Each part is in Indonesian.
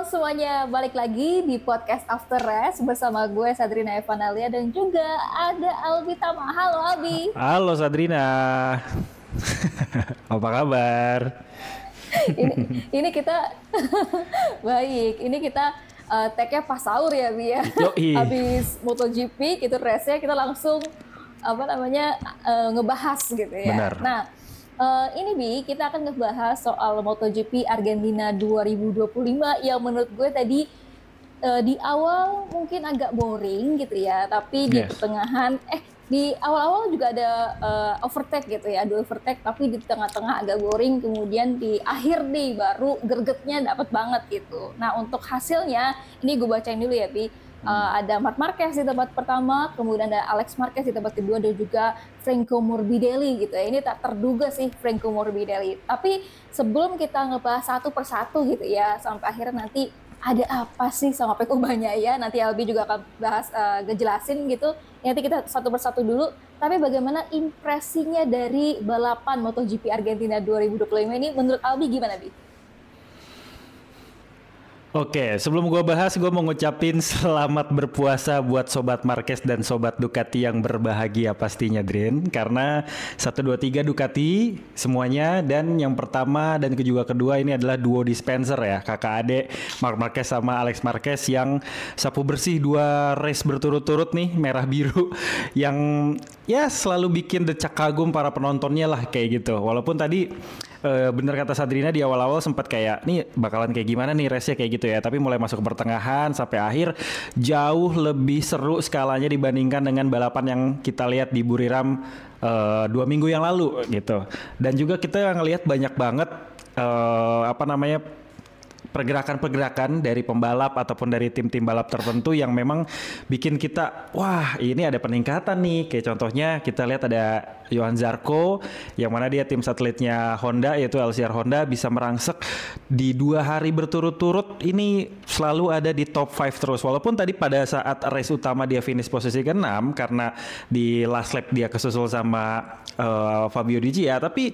semuanya, balik lagi di podcast After Rest bersama gue Sadrina Evanalia dan juga ada Albi Tama. Halo Albi. Halo Sadrina. Apa kabar? ini kita baik. Ini kita tag-nya pas sahur ya Bi ya. Habis MotoGP gitu race-nya kita langsung ngebahas gitu ya. Benar. Nah, ini Bi, kita akan ngebahas soal MotoGP Argentina 2025 yang menurut gue tadi di awal mungkin agak boring gitu ya, tapi di pertengahan, di awal-awal juga ada overtake gitu ya, ada overtake, tapi di tengah-tengah agak boring, kemudian di akhir nih baru gregetnya dapat banget gitu. Nah untuk hasilnya, ini gue bacain dulu ya Bi. Ada Marc Marquez di tempat pertama, kemudian ada Alex Marquez di tempat kedua, dan juga Franco Morbidelli gitu ya. Ini tak terduga sih Franco Morbidelli. Tapi sebelum kita ngebahas satu persatu gitu ya, sampai akhirnya nanti ada apa sih sama Peko Bagnaia, nanti Albi juga akan bahas, ngejelasin gitu. Nanti kita satu persatu dulu. Tapi bagaimana impresinya dari balapan MotoGP Argentina 2025 ini menurut Albi gimana Bi? Oke, sebelum gue bahas, gue mau ngucapin selamat berpuasa buat Sobat Marquez dan Sobat Ducati yang berbahagia pastinya, Drin. Karena 1, 2, 3 Ducati semuanya, dan yang pertama dan juga kedua ini adalah duo dispenser ya, kakak adik Marc Marquez sama Alex Marquez yang sapu bersih 2 race berturut-turut nih, merah biru, yang ya selalu bikin decak kagum para penontonnya lah kayak gitu. Walaupun tadi bener kata Sadrina di awal-awal sempat kayak nih bakalan kayak gimana nih race-nya kayak gitu ya, tapi mulai masuk ke pertengahan sampai akhir jauh lebih seru skalanya dibandingkan dengan balapan yang kita lihat di Buriram 2 minggu yang lalu gitu. Dan juga kita ngelihat banyak banget pergerakan-pergerakan dari pembalap ataupun dari tim-tim balap tertentu yang memang bikin kita wah ini ada peningkatan nih. Kayak contohnya kita lihat ada Johan Zarco yang mana dia tim satelitnya Honda yaitu LCR Honda bisa merangsek di 2 hari berturut-turut ini selalu ada di top 5 terus, walaupun tadi pada saat race utama dia finish posisi ke-6 karena di last lap dia kesusul sama Fabio Di Gia, tapi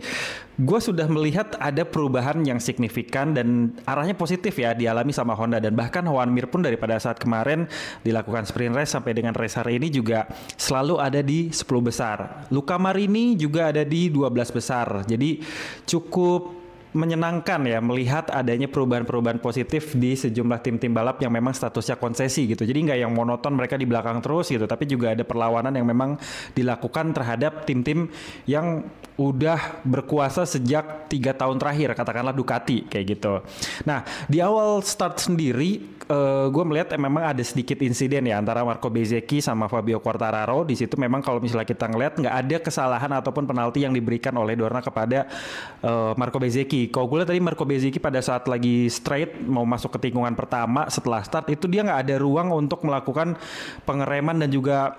gue sudah melihat ada perubahan yang signifikan dan arahnya positif ya dialami sama Honda. Dan bahkan Juan Mir pun daripada saat kemarin dilakukan sprint race sampai dengan race hari ini juga selalu ada di 10 besar. Luca Marini juga ada di 12 besar. Jadi cukup menyenangkan ya melihat adanya perubahan-perubahan positif di sejumlah tim-tim balap yang memang statusnya konsesi gitu. Jadi nggak yang monoton mereka di belakang terus gitu, tapi juga ada perlawanan yang memang dilakukan terhadap tim-tim yang udah berkuasa sejak 3 tahun terakhir, katakanlah Ducati kayak gitu. Nah di awal start sendiri gue melihat memang ada sedikit insiden ya antara Marco Bezzecchi sama Fabio Quartararo. Di situ memang kalau misalnya kita ngelihat nggak ada kesalahan ataupun penalti yang diberikan oleh Dorna kepada Marco Bezzecchi. Kalau gue lihat tadi Marco Bezzecchi pada saat lagi straight mau masuk ke tikungan pertama setelah start itu dia nggak ada ruang untuk melakukan pengereman dan juga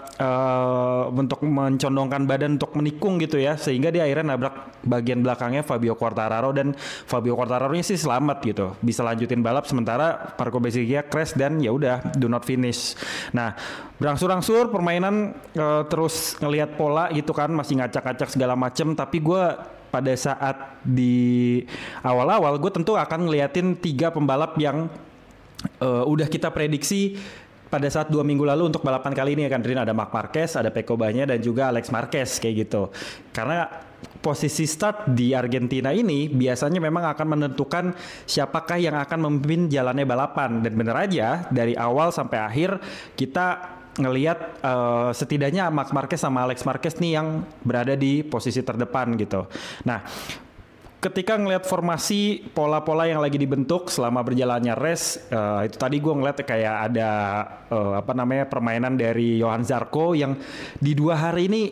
untuk mencondongkan badan untuk menikung gitu ya, sehingga dia akhirnya nabrak bagian belakangnya Fabio Quartararo, dan Fabio Quartararo-nya sih selamat gitu, bisa lanjutin balap, sementara Marco Bezzecchi crash dan ya udah do not finish. Nah berangsur-angsur permainan terus ngelihat pola gitu kan, masih ngacak-ngacak segala macem, tapi gue pada saat di awal-awal gue tentu akan ngeliatin 3 pembalap yang udah kita prediksi pada saat 2 minggu lalu untuk balapan kali ini ya kan, Drin. Ada Marc Marquez, ada Pecco Bagnaia dan juga Alex Marquez kayak gitu. Karena posisi start di Argentina ini biasanya memang akan menentukan siapakah yang akan memimpin jalannya balapan. Dan bener aja dari awal sampai akhir kita ngelihat setidaknya Marc Marquez sama Alex Marquez nih yang berada di posisi terdepan gitu. Nah ketika ngelihat formasi pola-pola yang lagi dibentuk selama berjalannya race, itu tadi gue ngeliat kayak ada permainan dari Johan Zarco yang di 2 hari ini,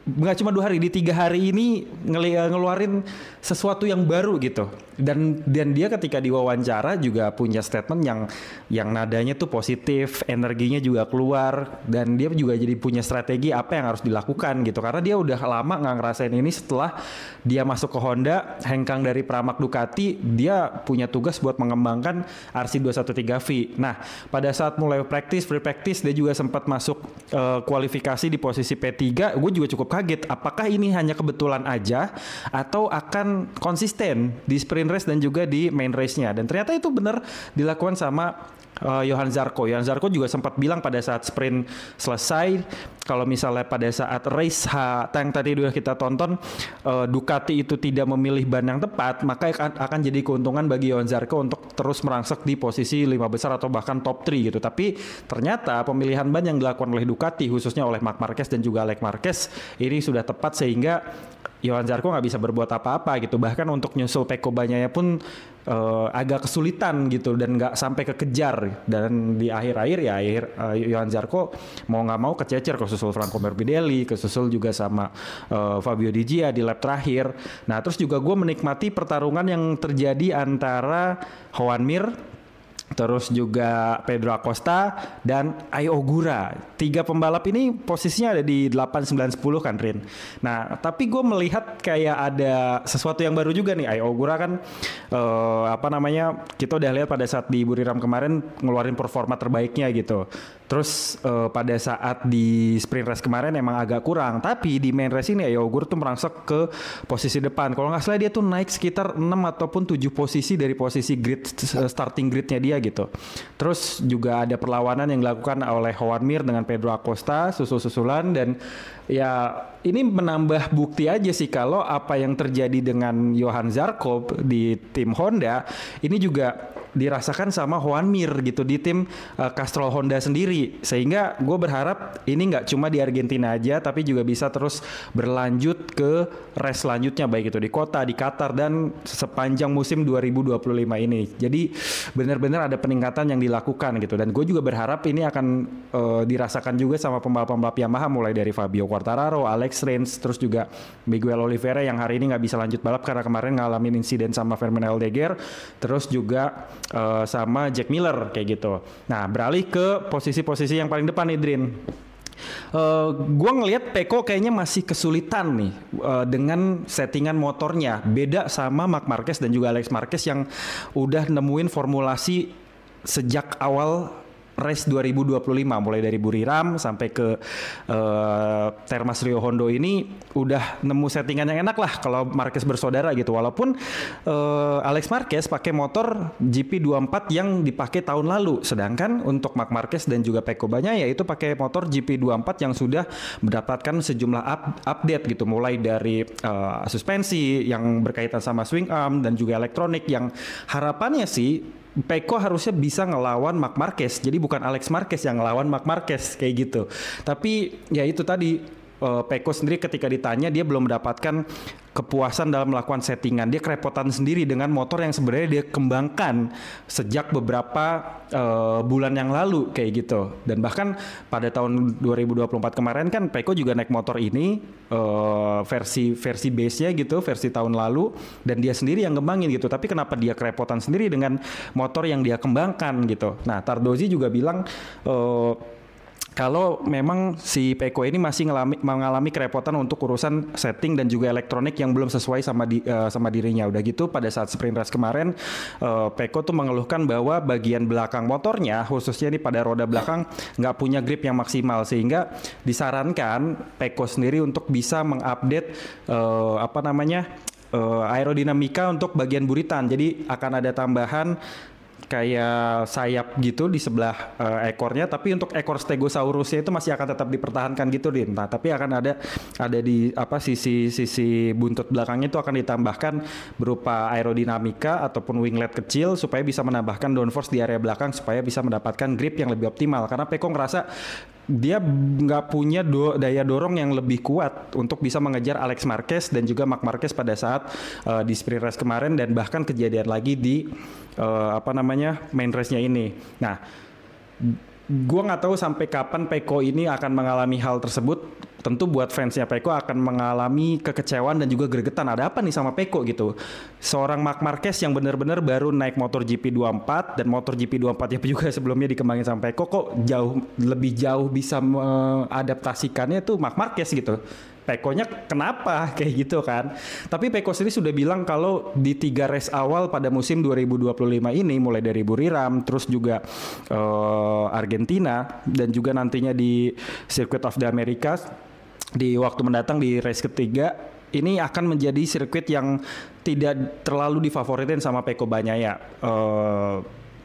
nggak cuma 2 hari, di 3 hari ini ngeluarin sesuatu yang baru gitu. Dan dia ketika diwawancara juga punya statement yang nadanya tuh positif, energinya juga keluar, dan dia juga jadi punya strategi apa yang harus dilakukan gitu, karena dia udah lama nggak ngerasain ini. Setelah dia masuk ke Honda, hengkang dari Pramac Ducati, dia punya tugas buat mengembangkan RC213V. Nah pada saat mulai free practice dia juga sempat masuk kualifikasi di posisi P3. Gue juga cukup kaget apakah ini hanya kebetulan aja atau akan konsisten di sprint race dan juga di main race-nya. Dan ternyata itu benar dilakukan sama Johan Zarco. Johan Zarco juga sempat bilang pada saat sprint selesai, kalau misalnya pada saat race yang tadi udah kita tonton, Ducati itu tidak memilih ban yang tepat, maka akan jadi keuntungan bagi Johan Zarco untuk terus merangsek di posisi 5 besar atau bahkan top 3 gitu. Tapi ternyata pemilihan ban yang dilakukan oleh Ducati, khususnya oleh Marc Marquez dan juga Alex Marquez, ini sudah tepat sehingga Johan Zarco nggak bisa berbuat apa-apa gitu. Bahkan untuk nyusul Pecco Bagnaia pun agak kesulitan gitu dan nggak sampai kekejar. Dan di akhir-akhir ya Johan Zarco mau nggak mau kececer, kesusul Franco Morbidelli, kesusul juga sama Fabio Di Gia di lap terakhir. Nah terus juga gue menikmati pertarungan yang terjadi antara Joan Mir, terus juga Pedro Acosta dan Ai Ogura. 3 pembalap ini posisinya ada di 8, 9, 10 kan Rin. Nah tapi gue melihat kayak ada sesuatu yang baru juga nih. Ai Ogura kan kita udah lihat pada saat di Buriram kemarin ngeluarin performa terbaiknya gitu. Terus pada saat di sprint race kemarin emang agak kurang. Tapi di main race ini Ai Ogura tuh merangsek ke posisi depan. Kalau nggak salah dia tuh naik sekitar 6 ataupun 7 posisi dari posisi starting gridnya dia gitu. Terus juga ada perlawanan yang dilakukan oleh Joan Mir dengan Pedro Acosta susul-susulan, dan ya ini menambah bukti aja sih kalau apa yang terjadi dengan Johan Zarco di tim Honda ini juga dirasakan sama Joan Mir gitu di tim Castrol Honda sendiri. Sehingga gue berharap ini nggak cuma di Argentina aja tapi juga bisa terus berlanjut ke race selanjutnya, baik itu di kota, di Qatar, dan sepanjang musim 2025 ini. Jadi benar-benar ada peningkatan yang dilakukan gitu, dan gue juga berharap ini akan dirasakan juga sama pembalap-pembalap Yamaha mulai dari Fabio Quartararo, Alex Rins, terus juga Miguel Oliveira yang hari ini nggak bisa lanjut balap karena kemarin ngalamin insiden sama Fernando Aldeguer, terus juga sama Jack Miller kayak gitu. Nah beralih ke posisi-posisi yang paling depan nih Drin. Gue ngelihat Pecco kayaknya masih kesulitan nih dengan settingan motornya. Beda sama Marc Marquez dan juga Alex Marquez yang udah nemuin formulasi sejak awal race 2025, mulai dari Buriram sampai ke Termas Rio Hondo ini udah nemu settingan yang enak lah kalau Marquez bersaudara gitu. Walaupun Alex Marquez pakai motor GP24 yang dipakai tahun lalu, sedangkan untuk Marc Marquez dan juga Pecco Bagnaia itu pakai motor GP24 yang sudah mendapatkan sejumlah update gitu, mulai dari suspensi yang berkaitan sama swing arm dan juga elektronik, yang harapannya sih Pecco harusnya bisa ngelawan Marc Marquez. Jadi bukan Alex Marquez yang ngelawan Marc Marquez kayak gitu. Tapi ya itu tadi, Pecco sendiri ketika ditanya dia belum mendapatkan kepuasan dalam melakukan settingan. Dia kerepotan sendiri dengan motor yang sebenarnya dia kembangkan sejak beberapa bulan yang lalu kayak gitu. Dan bahkan pada tahun 2024 kemarin kan Pecco juga naik motor ini versi base-nya gitu, versi tahun lalu, dan dia sendiri yang kembangin gitu. Tapi kenapa dia kerepotan sendiri dengan motor yang dia kembangkan gitu. Nah Tardozzi juga bilang kalau memang si Pecco ini masih mengalami kerepotan untuk urusan setting dan juga elektronik yang belum sesuai sama dirinya. Udah gitu pada saat sprint race kemarin Pecco tuh mengeluhkan bahwa bagian belakang motornya, khususnya nih pada roda belakang, nggak punya grip yang maksimal, sehingga disarankan Pecco sendiri untuk bisa mengupdate aerodinamika untuk bagian buritan. Jadi akan ada tambahan kayak sayap gitu di sebelah ekornya, tapi untuk ekor Stegosaurusnya itu masih akan tetap dipertahankan gitu Din. Nah, tapi akan ada di sisi buntut belakangnya itu akan ditambahkan berupa aerodinamika ataupun winglet kecil supaya bisa menambahkan downforce di area belakang supaya bisa mendapatkan grip yang lebih optimal. Karena Pecco ngerasa dia nggak punya daya dorong yang lebih kuat untuk bisa mengejar Alex Marquez dan juga Marc Marquez pada saat di sprint race kemarin, dan bahkan kejadian lagi di main race-nya ini. Nah, gue nggak tahu sampai kapan Pecco ini akan mengalami hal tersebut. Tentu buat fansnya Pecco akan mengalami kekecewaan dan juga gregetan. Ada apa nih sama Pecco gitu? Seorang Marc Marquez yang benar-benar baru naik motor GP24, dan motor GP24 ya juga sebelumnya dikembangin sama Pecco, kok lebih jauh bisa mengadaptasikannya tuh Marc Marquez gitu. Pecco-nya kenapa kayak gitu kan? Tapi Pecco sendiri sudah bilang kalau di 3 race awal pada musim 2025 ini, mulai dari Buriram, terus juga Argentina, dan juga nantinya di Circuit of the Americas, di waktu mendatang di race ketiga ini akan menjadi sirkuit yang tidak terlalu difavoritin sama Pecco Bagnaia.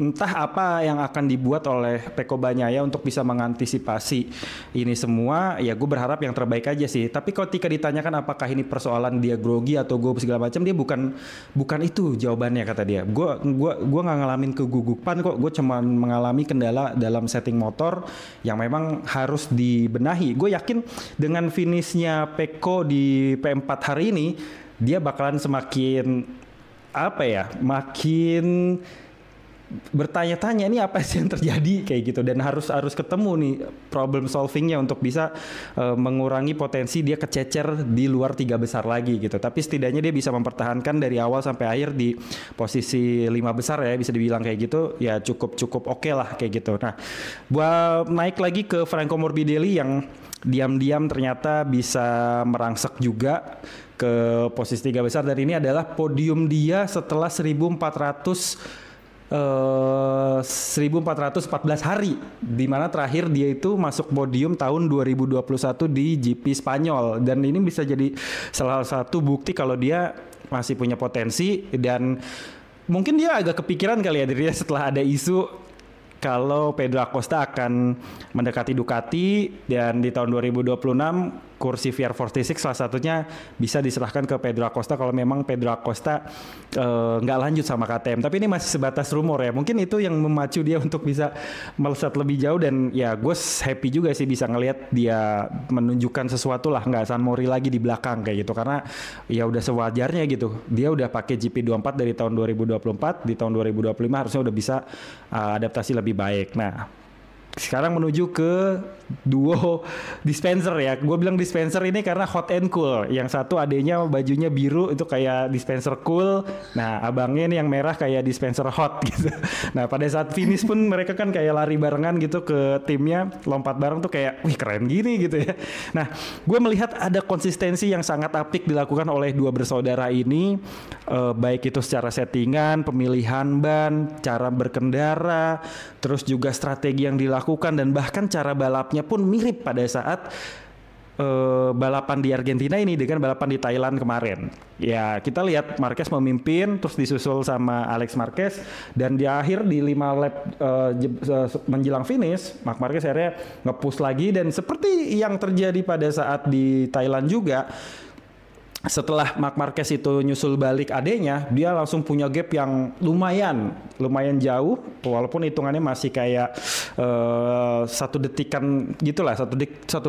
Entah apa yang akan dibuat oleh Pecco Bagnaia untuk bisa mengantisipasi ini semua, ya gue berharap yang terbaik aja sih. Tapi ketika ditanyakan apakah ini persoalan dia grogi atau gue segala macam, dia bukan itu jawabannya, kata dia. Gue nggak ngalamin kegugupan kok, gue cuma mengalami kendala dalam setting motor yang memang harus dibenahi. Gue yakin dengan finishnya Pecco di P4 hari ini, dia bakalan semakin makin bertanya-tanya ini apa sih yang terjadi kayak gitu, dan harus ketemu nih problem solvingnya untuk bisa mengurangi potensi dia kececer di luar 3 besar lagi gitu. Tapi setidaknya dia bisa mempertahankan dari awal sampai akhir di posisi 5 besar ya, bisa dibilang kayak gitu ya, cukup oke lah kayak gitu. Nah, buat naik lagi ke Franco Morbidelli yang diam-diam ternyata bisa merangsek juga ke posisi 3 besar, dan ini adalah podium dia setelah 1414 hari, di mana terakhir dia itu masuk podium tahun 2021 di GP Spanyol, dan ini bisa jadi salah satu bukti kalau dia masih punya potensi. Dan mungkin dia agak kepikiran kali ya dirinya setelah ada isu kalau Pedro Acosta akan mendekati Ducati, dan di tahun 2026 kursi VR46 salah satunya bisa diserahkan ke Pedro Acosta kalau memang Pedro Acosta nggak lanjut sama KTM. Tapi ini masih sebatas rumor ya, mungkin itu yang memacu dia untuk bisa melesat lebih jauh. Dan ya gue happy juga sih bisa ngelihat dia menunjukkan sesuatu lah, nggak San Mori lagi di belakang kayak gitu, karena ya udah sewajarnya gitu. Dia udah pakai GP24 dari tahun 2024, di tahun 2025 harusnya udah bisa adaptasi lebih baik. Nah, sekarang menuju ke duo dispenser ya. Gue bilang dispenser ini karena hot and cool. Yang satu adanya bajunya biru itu kayak dispenser cool. Nah, abangnya ini yang merah kayak dispenser hot gitu. Nah, pada saat finish pun mereka kan kayak lari barengan gitu ke timnya, lompat bareng tuh kayak wih keren gini gitu ya. Nah, gue melihat ada konsistensi yang sangat apik dilakukan oleh dua bersaudara ini, baik itu secara settingan, pemilihan ban, cara berkendara, terus juga strategi yang dilakukan, dan bahkan cara balapnya pun mirip pada saat balapan di Argentina ini dengan balapan di Thailand kemarin. Ya, kita lihat Marquez memimpin, terus disusul sama Alex Marquez, dan di akhir di 5 lap menjelang finish, Marc Marquez akhirnya nge-push lagi, dan seperti yang terjadi pada saat di Thailand juga, setelah Marc Marquez itu nyusul balik adenya, dia langsung punya gap yang lumayan jauh, walaupun hitungannya masih kayak 1 detikan gitulah, 1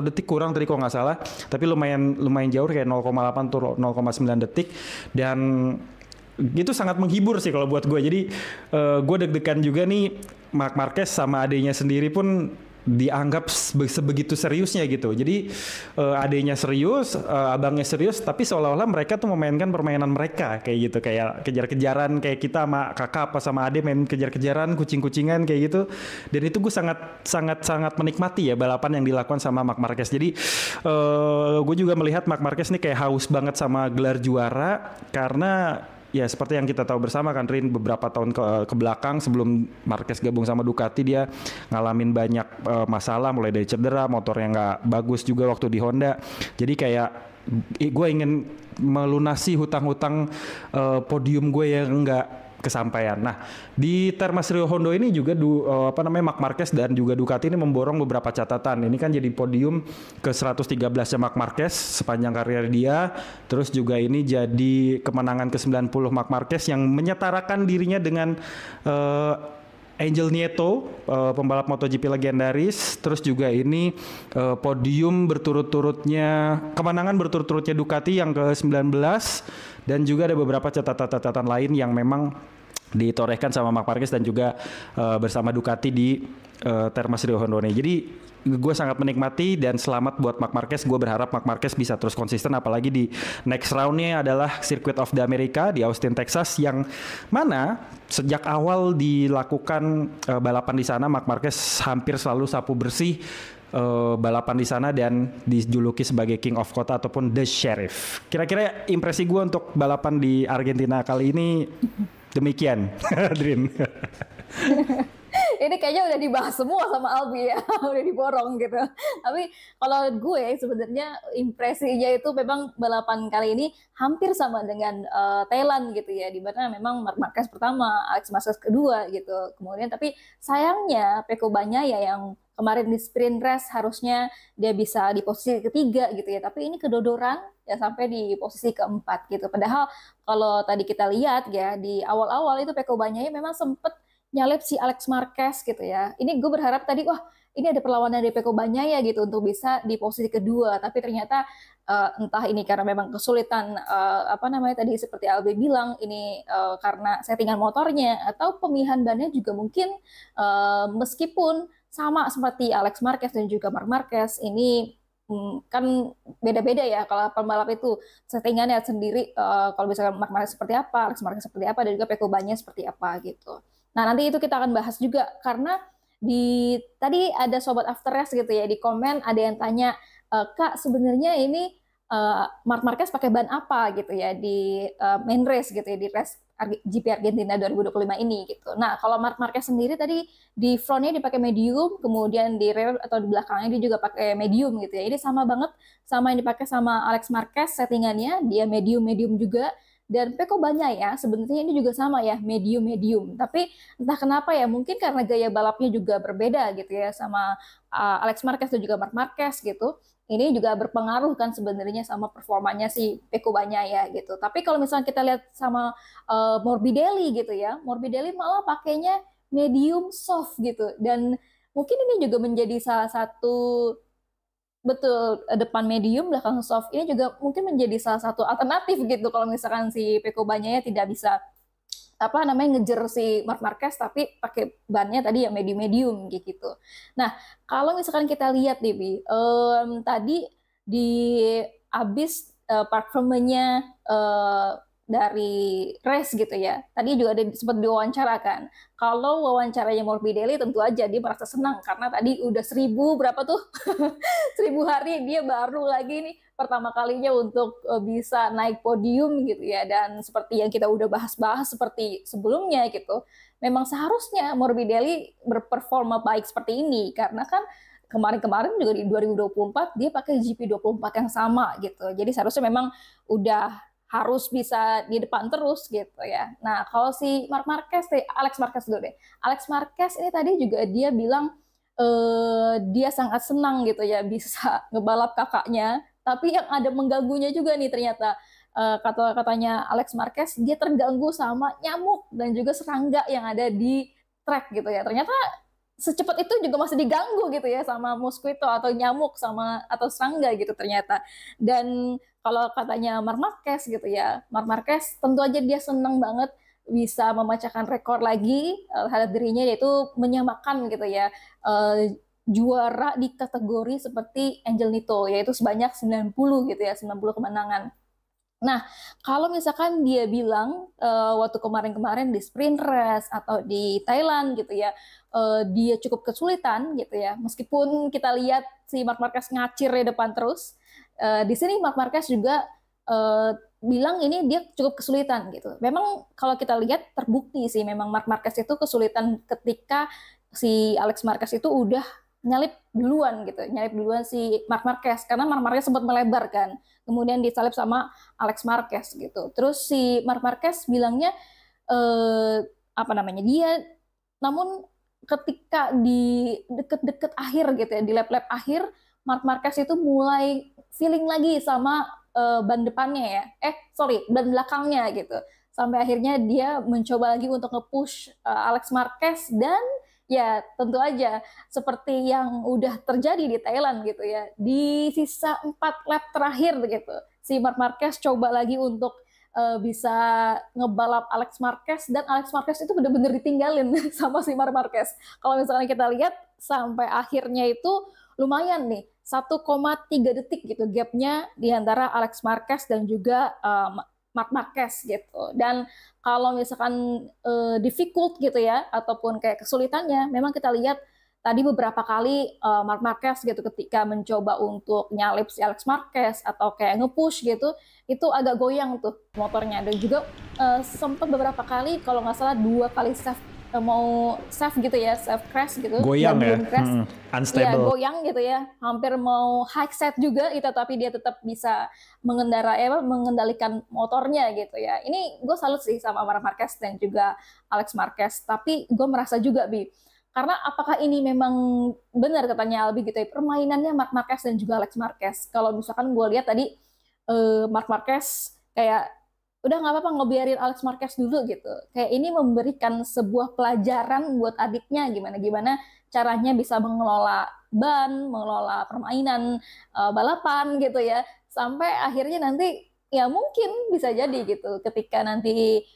detik kurang tadi kalau nggak salah, tapi lumayan jauh kayak 0,8 atau 0,9 detik, dan itu sangat menghibur sih kalau buat gue. Jadi gue deg-degan juga nih, Marc Marquez sama adenya sendiri pun dianggap sebegitu seriusnya gitu. Jadi adenya serius, abangnya serius, tapi seolah-olah mereka tuh memainkan permainan mereka kayak gitu, kayak kejar-kejaran kayak kita sama kakak apa sama ade main kejar-kejaran, kucing-kucingan kayak gitu. Dan itu gue sangat menikmati ya balapan yang dilakukan sama Marc Marquez. Jadi gue juga melihat Marc Marquez nih kayak haus banget sama gelar juara, karena ya seperti yang kita tahu bersama kan Rin, beberapa tahun ke belakang sebelum Marquez gabung sama Ducati, dia ngalamin banyak masalah, mulai dari cedera, motornya nggak bagus juga waktu di Honda. Jadi kayak gue ingin melunasi hutang-hutang podium gue yang nggak kesampaian. Nah, di Termas Rio Hondo ini juga Marc Marquez dan juga Ducati ini memborong beberapa catatan. Ini kan jadi podium ke 113-nya Marc Marquez sepanjang karir dia. Terus juga ini jadi kemenangan ke-90 Marc Marquez yang menyetarakan dirinya dengan Angel Nieto, pembalap MotoGP legendaris. Terus juga ini podium kemenangan berturut-turutnya Ducati yang ke-19, dan juga ada beberapa catatan-catatan lain yang memang ditorehkan sama Marc Marquez dan juga bersama Ducati di Termas Rio Hondo ini. Jadi gue sangat menikmati, dan selamat buat Marc Marquez. Gue berharap Marc Marquez bisa terus konsisten, apalagi di next roundnya adalah Circuit of the America di Austin, Texas, yang mana sejak awal dilakukan balapan di sana, Marc Marquez hampir selalu sapu bersih balapan di sana dan dijuluki sebagai King of Kota ataupun The Sheriff. Kira-kira impresi gue untuk balapan di Argentina kali ini demikian, Drin. Ini kayaknya udah dibahas semua sama Albi ya, udah diborong gitu. Tapi kalau gue sebenarnya impresinya itu memang balapan kali ini hampir sama dengan Thailand gitu ya, di mana memang Marc Marquez pertama, Alex Marquez kedua gitu. Kemudian tapi sayangnya Pecco Bagnaia yang kemarin di sprint race harusnya dia bisa di posisi ketiga gitu ya, tapi ini kedodoran ya sampai di posisi keempat gitu. Padahal kalau tadi kita lihat ya di awal-awal itu Pecco Bagnaia memang sempet nyalip si Alex Marquez gitu ya. Ini gue berharap tadi wah ini ada perlawanan dari Pecco Bagnaia gitu untuk bisa di posisi kedua, tapi ternyata entah ini karena memang kesulitan apa namanya tadi seperti Albi bilang ini karena settingan motornya atau pemilihan bannya juga mungkin meskipun sama seperti Alex Marquez dan juga Marc Marquez ini kan beda-beda ya kalau pembalap itu settingannya sendiri kalau misalkan Marc Marquez seperti apa, Alex Marquez seperti apa dan juga Pecco Bagnaia seperti apa gitu. Nah, nanti itu kita akan bahas juga karena di tadi ada sobat after race gitu ya di komen ada yang tanya Kak sebenarnya ini Marc Marquez pakai ban apa gitu ya di main race gitu ya di race GP Argentina 2025 ini gitu. Nah, kalau Marc Marquez sendiri tadi di frontnya dipakai medium, kemudian di rear atau di belakangnya dia juga pakai medium gitu ya. Ini sama banget sama yang dipakai sama Alex Marquez settingannya, dia medium-medium juga. Dan Pecco Bagnaia sebenarnya ini juga sama ya, medium-medium. Tapi entah kenapa ya, mungkin karena gaya balapnya juga berbeda gitu ya sama Alex Marquez dan juga Marc Marquez gitu. Ini juga berpengaruh kan sebenarnya sama performanya si Pecco Bagnaia gitu. Tapi kalau misalnya kita lihat sama Morbidelli gitu ya, Morbidelli malah pakainya medium soft gitu. Dan mungkin ini juga menjadi salah satu betul depan medium belakang soft ini juga mungkin menjadi salah satu alternatif gitu kalau misalkan si Pecco Bagnaia tidak bisa apa namanya ngejer si Marc Marquez tapi pakai bannya tadi yang medium gitu. Nah kalau misalkan kita lihat nih Bi, tadi di abis performanya dari race gitu ya. Tadi juga ada sempat diwawancara kan. Kalau wawancaranya Morbidelli tentu aja dia merasa senang karena tadi udah 1000 berapa tuh 1000 hari dia baru lagi nih pertama kalinya untuk bisa naik podium gitu ya. Dan seperti yang kita udah bahas-bahas seperti sebelumnya gitu. Memang seharusnya Morbidelli berperforma baik seperti ini karena kan kemarin-kemarin juga di 2024 dia pakai GP24 yang sama gitu. Jadi seharusnya memang udah harus bisa di depan terus gitu ya. Nah kalau si Marc Marquez, Alex Marquez dulu deh. Alex Marquez ini tadi juga dia bilang dia sangat senang gitu ya bisa ngebalap kakaknya. Tapi yang ada mengganggunya juga nih ternyata katanya Alex Marquez dia terganggu sama nyamuk dan juga serangga yang ada di track gitu ya. Ternyata secepat itu juga masih diganggu gitu ya sama mosquito atau nyamuk sama atau serangga gitu ternyata. Dan kalau katanya Marc Marquez gitu ya, Marc Marquez tentu aja dia senang banget bisa memecahkan rekor lagi terhadap dirinya yaitu menyamakan gitu ya juara di kategori seperti Angel Nito yaitu sebanyak 90 gitu ya, 90 kemenangan. Nah, kalau misalkan dia bilang waktu kemarin-kemarin di sprint race atau di Thailand gitu ya, dia cukup kesulitan gitu ya. Meskipun kita lihat si Marc Marquez ngacir di depan terus, di sini Marc Marquez juga bilang ini dia cukup kesulitan gitu. Memang kalau kita lihat terbukti sih memang Marc Marquez itu kesulitan ketika si Alex Marquez itu udah nyalip duluan gitu, nyalip duluan si Marc Marquez karena Marc Marquez sempat melebar kan, kemudian disalip sama Alex Marquez gitu. Terus si Marc Marquez bilangnya apa namanya dia, namun ketika di deket-deket akhir gitu ya, di lap-lap akhir, Marc Marquez itu mulai feeling lagi sama ban depannya ya, ban belakangnya gitu. Sampai akhirnya dia mencoba lagi untuk nge-push Alex Marquez dan ya tentu aja seperti yang udah terjadi di Thailand gitu ya. Di sisa 4 lap terakhir begitu, si Marc Marquez coba lagi untuk bisa ngebalap Alex Marquez dan Alex Marquez itu benar-benar ditinggalin sama si Marc Marquez. Kalau misalnya kita lihat sampai akhirnya itu lumayan nih 1,3 detik gitu gapnya di antara Alex Marquez dan juga Marc Marquez gitu. Dan kalau misalkan difficult gitu ya ataupun kayak kesulitannya, memang kita lihat tadi beberapa kali Marc Marquez gitu ketika mencoba untuk nyalip si Alex Marquez atau kayak nge-push gitu, itu agak goyang tuh motornya dan juga sempat beberapa kali kalau nggak salah 2 kali mau safe gitu ya, safe crash gitu, dan Goyang ya, belum crash. Ya unstable. goyang gitu ya, hampir mau high set juga gitu, tapi dia tetap bisa mengendalikan motornya gitu ya. Ini gue salut sih sama Marc Marquez dan juga Alex Marquez. Tapi gue merasa juga Bi, karena apakah ini memang benar katanya Albi gitu ya, permainannya Marc Marquez dan juga Alex Marquez. Kalau misalkan gue lihat tadi Marc Marquez kayak udah nggak apa-apa ngebiarin Alex Marquez dulu gitu. Kayak ini memberikan sebuah pelajaran buat adiknya gimana gimana caranya bisa mengelola ban, mengelola permainan balapan gitu ya. Sampai akhirnya nanti ya mungkin bisa jadi gitu ketika nanti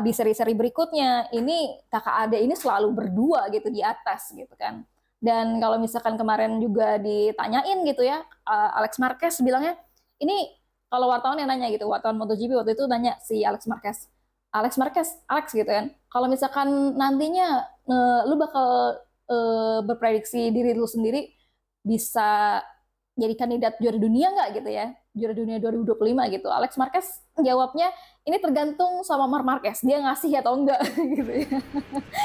di seri-seri berikutnya ini kakak ade ini selalu berdua gitu di atas gitu kan. Dan kalau misalkan kemarin juga ditanyain gitu ya, Alex Marquez bilangnya ini kalau wartawan yang nanya gitu, wartawan MotoGP waktu itu nanya si Alex Marquez, Alex gitu kan, kalau misalkan nantinya lu bakal berprediksi diri lu sendiri bisa jadi kandidat juara dunia nggak gitu ya, juara dunia 2025 gitu. Alex Marquez jawabnya, ini tergantung sama Marc Marquez, dia ngasih atau enggak gitu ya.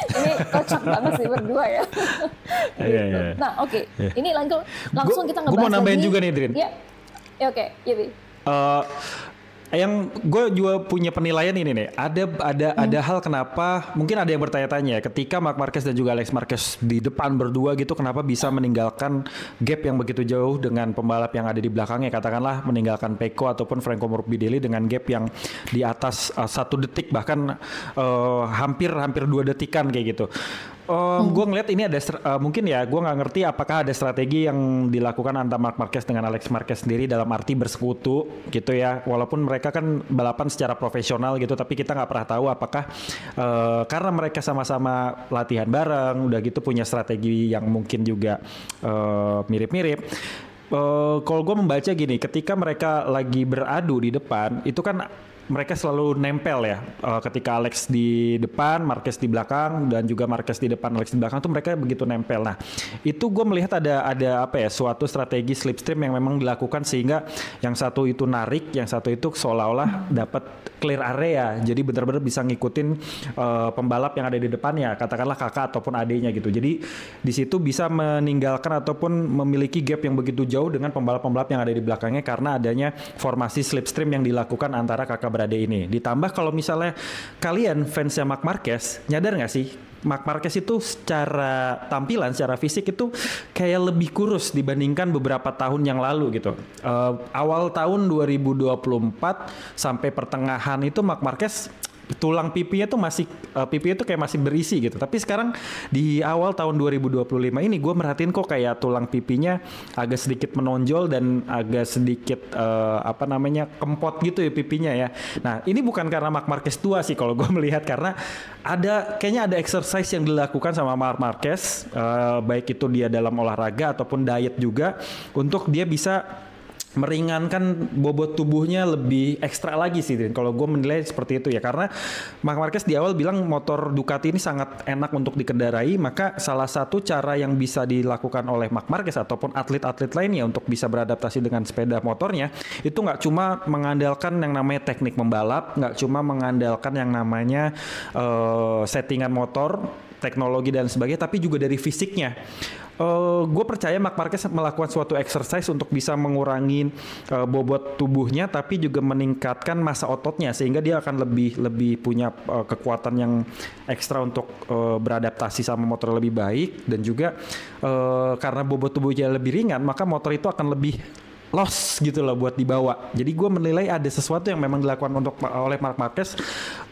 Ini kocak banget sih berdua ya. Iya, Gitu. iya. Nah oke, Iya. ini langsung kita Gue mau ngebahas nambahin lagi. juga nih, Drin. Ya, ya oke, ya Bi. Eh, yang gue juga punya penilaian ini nih. Ada hal kenapa mungkin ada yang bertanya-tanya ketika Marc Marquez dan juga Alex Marquez di depan berdua gitu, kenapa bisa meninggalkan gap yang begitu jauh dengan pembalap yang ada di belakangnya, katakanlah meninggalkan Pecco ataupun Franco Morbidelli dengan gap yang di atas 1 detik, bahkan hampir 2 detikan kayak gitu. Gue ngeliat ini ada mungkin ya, gue nggak ngerti apakah ada strategi yang dilakukan antara Marc Marquez dengan Alex Marquez sendiri dalam arti bersekutu gitu ya, walaupun mereka kan balapan secara profesional gitu, tapi kita nggak pernah tahu apakah karena mereka sama-sama latihan bareng udah gitu punya strategi yang mungkin juga mirip-mirip. Kalau gue membaca gini, ketika mereka lagi beradu di depan itu kan mereka selalu nempel ya. Ketika Alex di depan, Marquez di belakang, dan juga Marquez di depan, Alex di belakang tuh mereka begitu nempel. Nah, itu gue melihat ada apa ya, suatu strategi slipstream yang memang dilakukan sehingga yang satu itu narik, yang satu itu seolah-olah dapat clear area. Jadi benar-benar bisa ngikutin pembalap yang ada di depannya, katakanlah kakak ataupun adiknya gitu. Jadi di situ bisa meninggalkan ataupun memiliki gap yang begitu jauh dengan pembalap-pembalap yang ada di belakangnya karena adanya formasi slipstream yang dilakukan antara kakak beradik ini. Ditambah kalau misalnya kalian fansnya Marc Marquez, nyadar nggak sih Marc Marquez itu secara tampilan, secara fisik itu kayak lebih kurus dibandingkan beberapa tahun yang lalu gitu. Awal tahun 2024 sampai pertengahan itu Marc Marquez tulang pipinya tuh masih pipinya tuh kayak masih berisi gitu. Tapi sekarang di awal tahun 2025 ini gue merhatiin kok kayak tulang pipinya agak sedikit menonjol dan agak sedikit apa namanya kempot gitu ya pipinya ya. Nah ini bukan karena Marc Marquez tua sih kalau gue melihat, karena kayaknya ada exercise yang dilakukan sama Marc Marquez baik itu dia dalam olahraga ataupun diet juga untuk dia bisa meringankan bobot tubuhnya lebih ekstra lagi sih. Kalau gue menilai seperti itu ya, karena Marc Marquez di awal bilang motor Ducati ini sangat enak untuk dikendarai, maka salah satu cara yang bisa dilakukan oleh Marc Marquez ataupun atlet-atlet lainnya untuk bisa beradaptasi dengan sepeda motornya itu nggak cuma mengandalkan yang namanya teknik membalap, nggak cuma mengandalkan yang namanya settingan motor, teknologi dan sebagainya, tapi juga dari fisiknya. Gue percaya Marc Marquez melakukan suatu exercise untuk bisa mengurangi bobot tubuhnya, tapi juga meningkatkan massa ototnya sehingga dia akan lebih punya kekuatan yang ekstra untuk beradaptasi sama motor lebih baik, dan juga karena bobot tubuhnya lebih ringan maka motor itu akan lebih loss gitu loh buat dibawa. Jadi gue menilai ada sesuatu yang memang dilakukan oleh Marc Marquez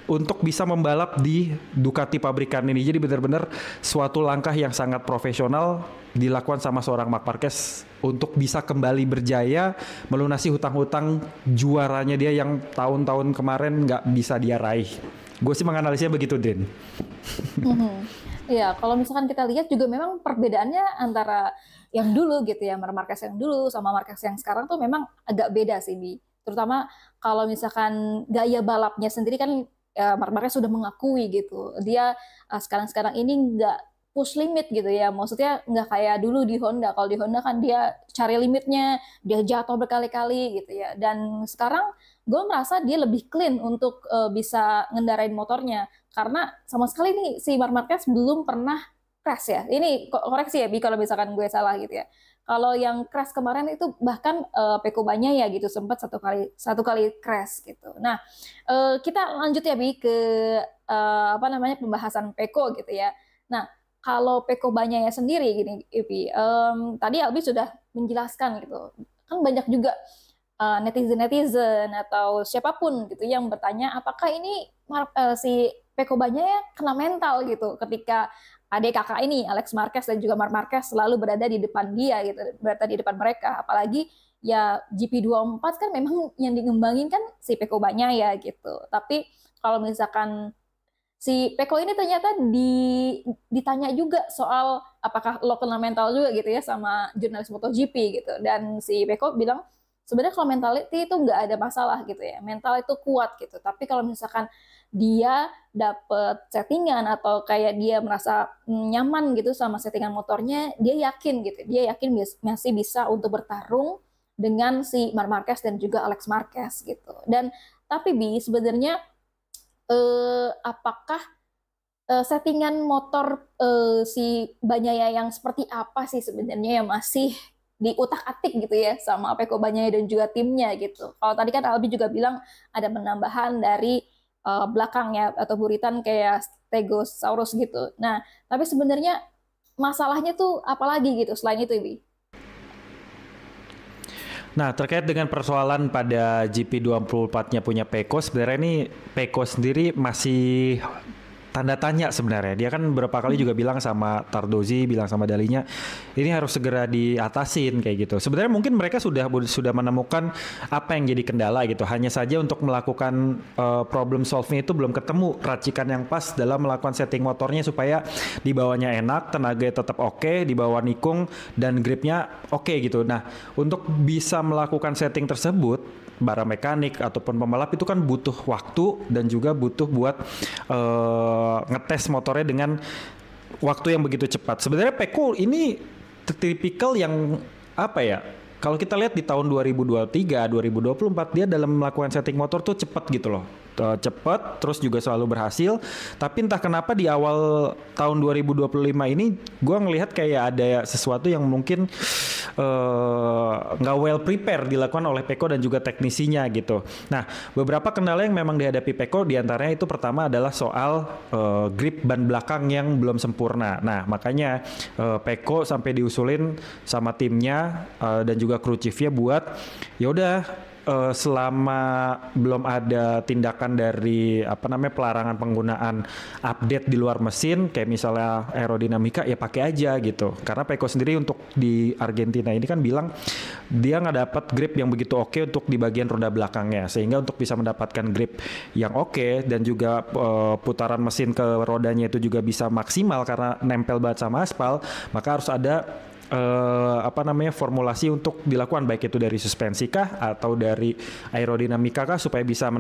untuk bisa membalap di Ducati pabrikan ini. Jadi benar-benar suatu langkah yang sangat profesional dilakukan sama seorang Marc Marquez untuk bisa kembali berjaya melunasi hutang-hutang juaranya dia yang tahun-tahun kemarin nggak bisa dia raih. Gue sih menganalisnya begitu, Den. Iya, kalau misalkan kita lihat juga memang perbedaannya antara yang dulu gitu ya, Marc Marquez yang dulu sama Marquez yang sekarang tuh memang agak beda sih, Bi. Terutama kalau misalkan gaya balapnya sendiri kan ya, Marc Marquez sudah mengakui gitu. Dia sekarang-sekarang ini nggak push limit gitu ya. Maksudnya nggak kayak dulu di Honda. Kalau di Honda kan dia cari limitnya, dia jatuh berkali-kali gitu ya. Dan sekarang gue merasa dia lebih clean untuk bisa ngendarain motornya. karena sama sekali nih si Marc Marquez belum pernah crash ya. Ini koreksi ya Bi kalau misalkan gue salah gitu ya. Kalau yang crash kemarin itu bahkan Pecco Bagnaia ya gitu sempat satu kali crash gitu. Nah, kita lanjut ya Bi ke apa namanya pembahasan Pecco gitu ya. Nah, kalau Pecco Bagnaia sendiri gini Bi, tadi Albi sudah menjelaskan gitu. Kan banyak juga netizen-netizen atau siapapun gitu yang bertanya apakah ini si Pecco Bagnaia kena mental gitu ketika adik kakak ini Alex Marquez dan juga Marc Marquez selalu berada di depan dia gitu, berada di depan mereka. Apalagi ya GP24 kan memang yang dikembangin kan si Pecco Bagnaia gitu. Tapi kalau misalkan si Pecco ini ternyata ditanya juga soal apakah lo kena mental juga gitu ya sama jurnalis MotoGP gitu. Dan si Pecco bilang sebenarnya kalau mentality itu nggak ada masalah gitu ya. Mental itu kuat gitu. Tapi kalau misalkan dia dapet settingan atau kayak dia merasa nyaman gitu sama settingan motornya, dia yakin gitu. Dia yakin masih bisa untuk bertarung dengan si Marc Marquez dan juga Alex Marquez gitu. Dan tapi Bi sebenarnya apakah settingan motor si Bagnaia yang seperti apa sih sebenarnya yang masih diutak-atik gitu ya sama Pecco Bagnaia dan juga timnya gitu. Kalau tadi kan Albi juga bilang ada penambahan dari belakangnya atau buritan kayak Stegosaurus gitu. Nah, tapi sebenarnya masalahnya tuh apa lagi gitu selain itu, Ibi? Nah, terkait dengan persoalan pada GP24-nya punya Pecco, sebenarnya ini Pecco sendiri masih tanda tanya sebenarnya. Dia kan beberapa kali juga bilang sama Tardozzi, bilang sama Dalinya, ini harus segera diatasin kayak gitu. Sebenarnya mungkin mereka sudah menemukan apa yang jadi kendala gitu. Hanya saja untuk melakukan problem solving itu belum ketemu racikan yang pas dalam melakukan setting motornya supaya di bawahnya enak, tenaganya tetap oke, di bawah nikung dan gripnya oke gitu. Nah, untuk bisa melakukan setting tersebut, para mekanik ataupun pembalap itu kan butuh waktu dan juga butuh buat ngetes motornya dengan waktu yang begitu cepat. Sebenarnya Pecco ini tipikal yang apa ya? Kalau kita lihat di tahun 2023, 2024 dia dalam melakukan setting motor tuh cepat gitu loh. Cepat, terus juga selalu berhasil. Tapi entah kenapa di awal tahun 2025 ini gue ngelihat kayak ada sesuatu yang mungkin nggak well prepare dilakukan oleh Pecco dan juga teknisinya gitu. Nah, beberapa kendala yang memang dihadapi Pecco diantaranya itu pertama adalah soal grip ban belakang yang belum sempurna. Nah, makanya Pecco sampai diusulin sama timnya dan juga kru chiefnya buat ya udah selama belum ada tindakan dari pelarangan penggunaan update di luar mesin kayak misalnya aerodinamika ya pakai aja gitu. Karena Pecco sendiri untuk di Argentina ini kan bilang dia nggak dapat grip yang begitu oke untuk di bagian roda belakangnya, sehingga untuk bisa mendapatkan grip yang oke dan juga putaran mesin ke rodanya itu juga bisa maksimal karena nempel banget sama aspal, maka harus ada formulasi untuk dilakukan baik itu dari suspensi kah atau dari aerodinamika kah supaya bisa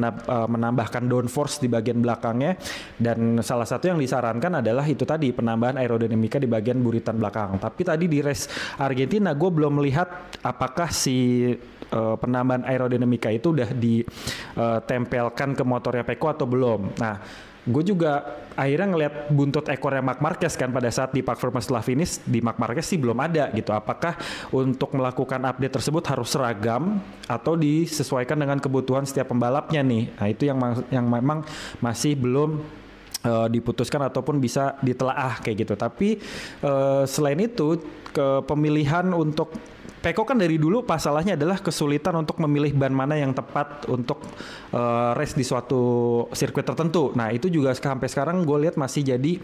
menambahkan downforce di bagian belakangnya. Dan salah satu yang disarankan adalah itu tadi penambahan aerodinamika di bagian buritan belakang. Tapi tadi di race Argentina gue belum melihat apakah si penambahan aerodinamika itu udah ditempelkan ke motornya Pecco atau belum. Nah, gue juga akhirnya ngelihat buntut ekornya Marc Marquez kan pada saat di Parc Ferme setelah finish di Marc Marquez sih belum ada gitu. Apakah untuk melakukan update tersebut harus seragam atau disesuaikan dengan kebutuhan setiap pembalapnya nih? Nah, itu yang memang masih belum diputuskan ataupun bisa ditelaah kayak gitu. Tapi selain itu pemilihan untuk Pecco kan dari dulu masalahnya adalah kesulitan untuk memilih ban mana yang tepat untuk race di suatu sirkuit tertentu. Nah, itu juga sampai sekarang gue lihat masih jadi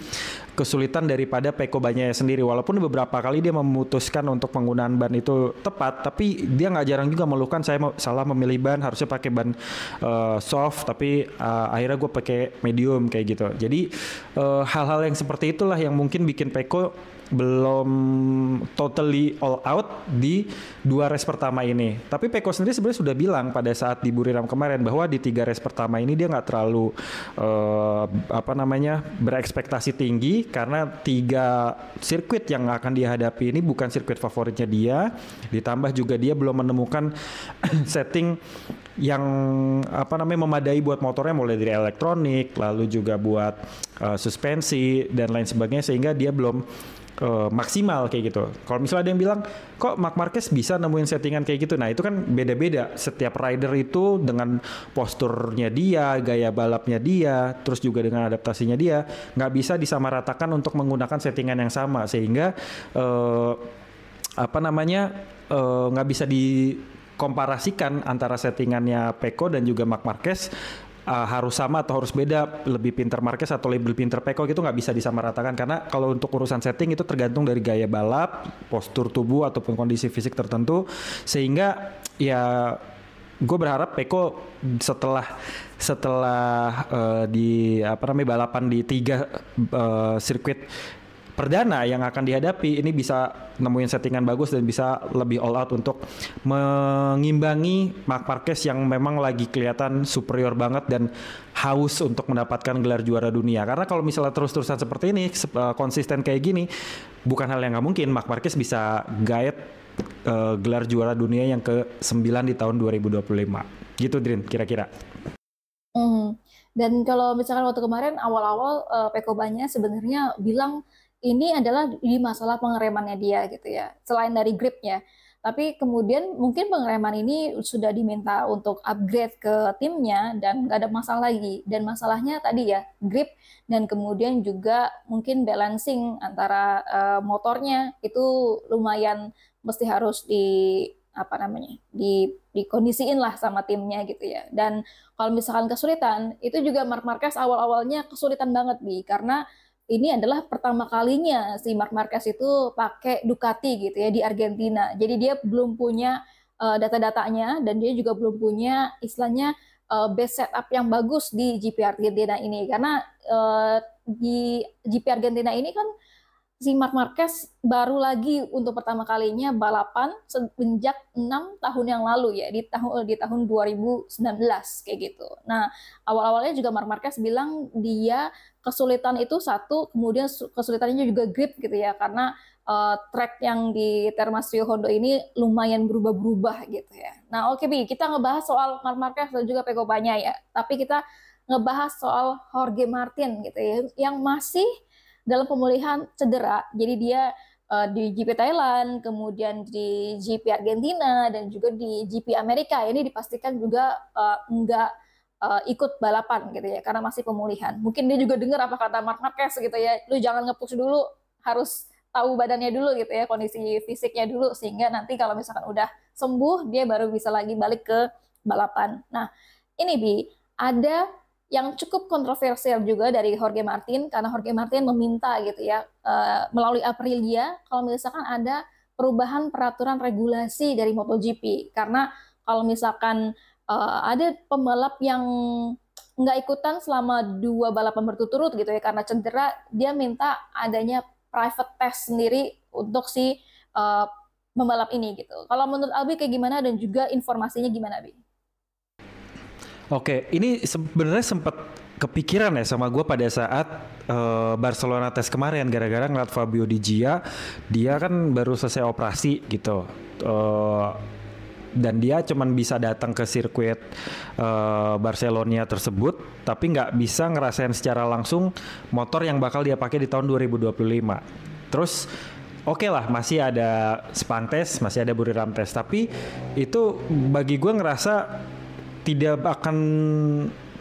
kesulitan daripada Pecco Bagnaia sendiri. Walaupun beberapa kali dia memutuskan untuk penggunaan ban itu tepat, tapi dia nggak jarang juga mengeluhkan saya salah memilih ban, harusnya pakai ban soft, tapi akhirnya gue pakai medium kayak gitu. Jadi hal-hal yang seperti itulah yang mungkin bikin Pecco belum totally all out di 2 race pertama ini. Tapi Pecco sendiri sebenarnya sudah bilang pada saat di Buriram kemarin bahwa di 3 race pertama ini dia nggak terlalu berekspektasi tinggi karena 3 sirkuit yang akan dihadapi ini bukan sirkuit favoritnya dia. Ditambah juga dia belum menemukan setting yang memadai buat motornya, mulai dari elektronik, lalu juga buat suspensi dan lain sebagainya, sehingga dia belum maksimal kayak gitu. Kalau misalnya ada yang bilang kok Marc Marquez bisa nemuin settingan kayak gitu, nah itu kan beda-beda. Setiap rider itu dengan posturnya dia, gaya balapnya dia, terus juga dengan adaptasinya dia, nggak bisa disamaratakan untuk menggunakan settingan yang sama, sehingga nggak bisa dikomparasikan antara settingannya Pecco dan juga Marc Marquez. Harus sama atau harus beda, lebih pinter Marquez atau lebih pinter Pecco, gitu nggak bisa disamaratakan, karena kalau untuk urusan setting itu tergantung dari gaya balap, postur tubuh ataupun kondisi fisik tertentu, sehingga ya gue berharap Pecco setelah balapan di 3 sirkuit perdana yang akan dihadapi ini bisa nemuin settingan bagus dan bisa lebih all out untuk mengimbangi Marc Marquez yang memang lagi kelihatan superior banget dan haus untuk mendapatkan gelar juara dunia. Karena kalau misalnya terus-terusan seperti ini, konsisten kayak gini, bukan hal yang nggak mungkin Marc Marquez bisa gaet gelar juara dunia yang ke-9 di tahun 2025. Gitu Drin, kira-kira. Dan kalau misalkan waktu kemarin awal-awal Pecco Bagnaia sebenarnya bilang ini adalah di masalah pengeremannya dia gitu ya, selain dari gripnya. Tapi kemudian mungkin pengereman ini sudah diminta untuk upgrade ke timnya dan nggak ada masalah lagi. Dan masalahnya tadi ya grip dan kemudian juga mungkin balancing antara motornya itu lumayan mesti harus dikondisiin lah sama timnya gitu ya. Dan kalau misalkan kesulitan, itu juga Marc Marquez awal-awalnya kesulitan banget karena ini adalah pertama kalinya si Marc Marquez itu pakai Ducati gitu ya di Argentina. Jadi dia belum punya data-datanya dan dia juga belum punya istilahnya base setup yang bagus di GP Argentina ini. Karena di GP Argentina ini kan si Marc Marquez baru lagi untuk pertama kalinya balapan sejak 6 tahun yang lalu ya, di tahun 2019 kayak gitu. Nah, awal-awalnya juga Marc Marquez bilang dia kesulitan itu satu, kemudian kesulitannya juga grip gitu ya, karena track yang di Termas Rio Hondo ini lumayan berubah-berubah gitu ya. Nah, oke Bi, kita ngebahas soal Marc Marquez dan juga Pecco Bagnaia ya, tapi kita ngebahas soal Jorge Martin gitu ya, yang masih dalam pemulihan cedera. Jadi dia di GP Thailand, kemudian di GP Argentina, dan juga di GP Amerika. Ini dipastikan juga enggak ikut balapan gitu ya, karena masih pemulihan. Mungkin dia juga dengar apa kata Marc Marquez gitu ya, lu jangan nge-push dulu, harus tahu badannya dulu gitu ya, kondisi fisiknya dulu, sehingga nanti kalau misalkan udah sembuh, dia baru bisa lagi balik ke balapan. Nah, ini Bi, ada yang cukup kontroversial juga dari Jorge Martin, karena Jorge Martin meminta gitu ya, melalui Aprilia, kalau misalkan ada perubahan peraturan regulasi dari MotoGP, karena kalau misalkan ada pembalap yang nggak ikutan selama 2 balapan berturut-turut gitu ya, karena cedera, dia minta adanya private test sendiri untuk si pembalap ini gitu. Kalau menurut Albi kayak gimana dan juga informasinya gimana, Bi? Oke, ini sebenarnya sempat kepikiran ya sama gue pada saat Barcelona test kemarin, gara-gara ngeliat Fabio Di Gia, dia kan baru selesai operasi gitu. Dan dia cuman bisa datang ke sirkuit Barcelona tersebut, tapi nggak bisa ngerasain secara langsung motor yang bakal dia pakai di tahun 2025. Terus oke lah, masih ada Sepang test, masih ada Buriram test, tapi itu bagi gue ngerasa tidak akan